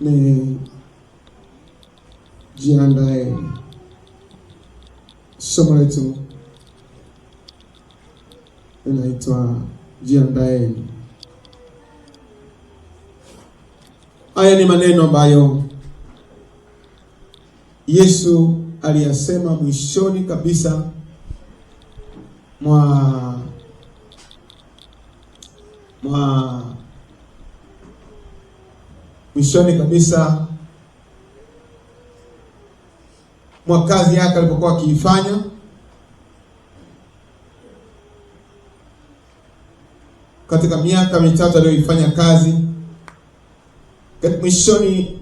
ni jiandaeni. Somo letu inaitwa jiandaeni. Haya ni maneno ambayo Yesu aliyasema mwishoni kabisa mwishoni kabisa mwa kazi yake alipokuwa akiifanya. Katika miaka mitatu aliyoifanya kazi, mwishoni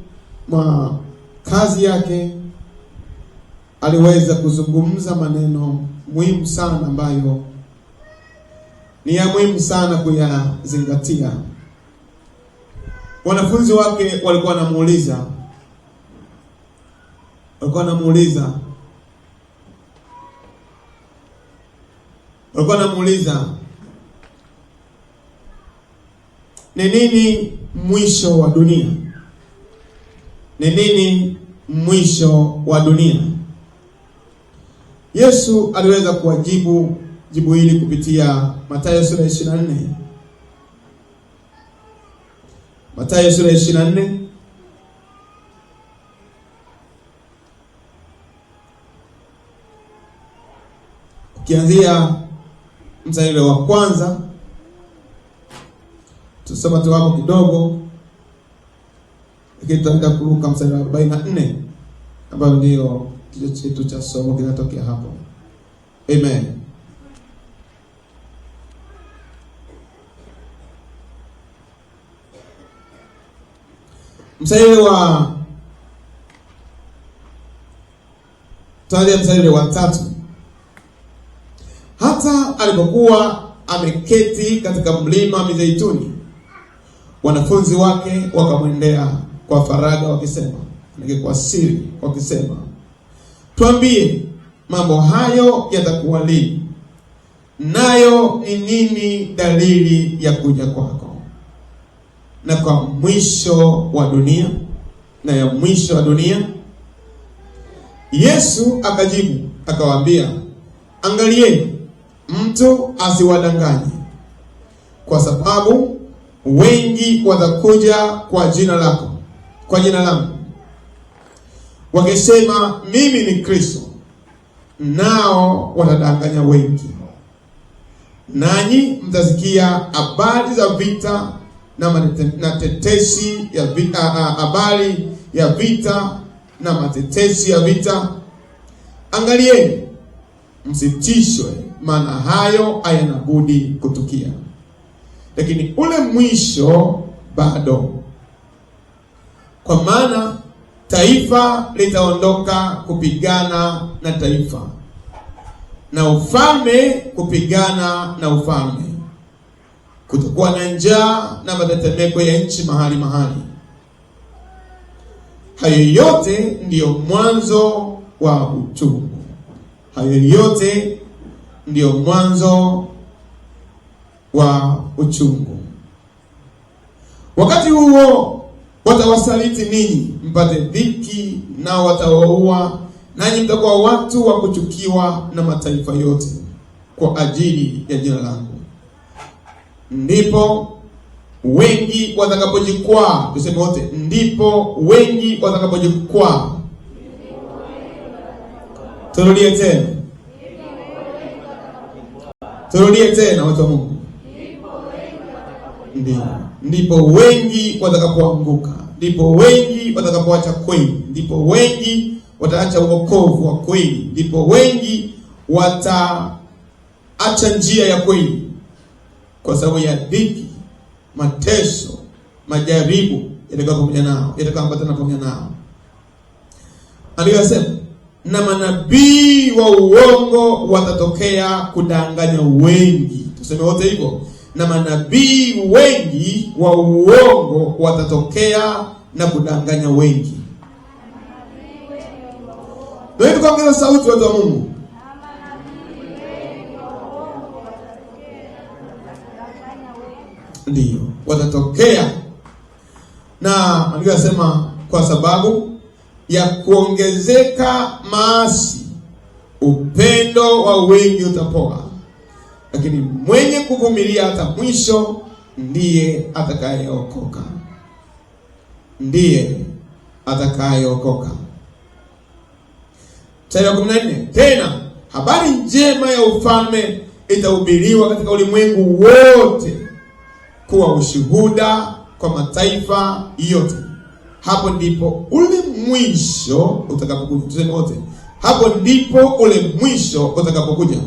mwa kazi yake aliweza kuzungumza maneno muhimu sana ambayo ni ya muhimu sana kuyazingatia. Wanafunzi wake walikuwa wanamuuliza ni nini mwisho wa dunia? Ni nini mwisho wa dunia? Yesu aliweza kuwajibu jibu hili kupitia Mathayo sura 24. Mathayo sura 24 ukianzia mstari wa kwanza, tusoma tu hapo kidogo, lakini tutaenda kuruka mstari wa 44 ambao ndio kichwa chetu cha somo kinatokea hapo. Amen. Mstari wa 3. Hata alipokuwa ameketi katika mlima Mizeituni, wanafunzi wake wakamwendea kwa faragha wakisema, kwa siri wakisema, tuambie, mambo hayo yatakuwa lini? Nayo ni nini dalili ya kuja kwako na kwa mwisho wa dunia na ya mwisho wa dunia? Yesu akajibu akawaambia, angalieni mtu asiwadanganye, kwa sababu wengi watakuja kwa jina langu wakisema mimi ni Kristo, nao watadanganya wengi. Nanyi mtasikia habari za vita na tetesi ya vita, habari ya vita na matetesi ya vita. Angalieni msitishwe, maana hayo hayana budi kutukia, lakini ule mwisho bado. Kwa maana taifa litaondoka kupigana na taifa, na ufalme kupigana na ufalme. Kutakuwa na njaa na matetemeko ya nchi mahali mahali. Hayo yote ndiyo mwanzo wa utungu. Hayo yote ndiyo mwanzo wa uchungu. Wakati huo watawasaliti ninyi mpate dhiki, nao watawaua, nanyi mtakuwa watu wa kuchukiwa na mataifa yote kwa ajili ya jina langu. Ndipo wengi watakapojikwaa, tuseme wote, ndipo wengi watakapojikwaa. Turudie tena watu wa Mungu. Ndipo wengi watakapoanguka, ndipo wengi watakapoacha kweli, ndipo wengi wataacha wokovu wa kweli, ndipo wengi wataacha njia ya kweli, kwa sababu ya dhiki, mateso, majaribu yatakayoambatana pamoja nao. Aliyosema, na manabii wa uongo watatokea kudanganya wengi. Tuseme wote hivyo, na manabii wengi wa uongo watatokea na kudanganya wengi. Ndio tukaongeza sauti, watu wa Mungu. Ndio watatokea Na andiko nasema kwa sababu ya kuongezeka maasi upendo wa wengi utapoa, lakini mwenye kuvumilia hata mwisho ndiye atakayeokoka. Ndiye atakayeokoka. Mstari wa 14, tena habari njema ya ufalme itahubiriwa katika ulimwengu wote kuwa ushuhuda kwa mataifa yote. Hapo ndipo ule mwisho utakapokuja. Tuseme wote, hapo ndipo ule mwisho utakapokuja.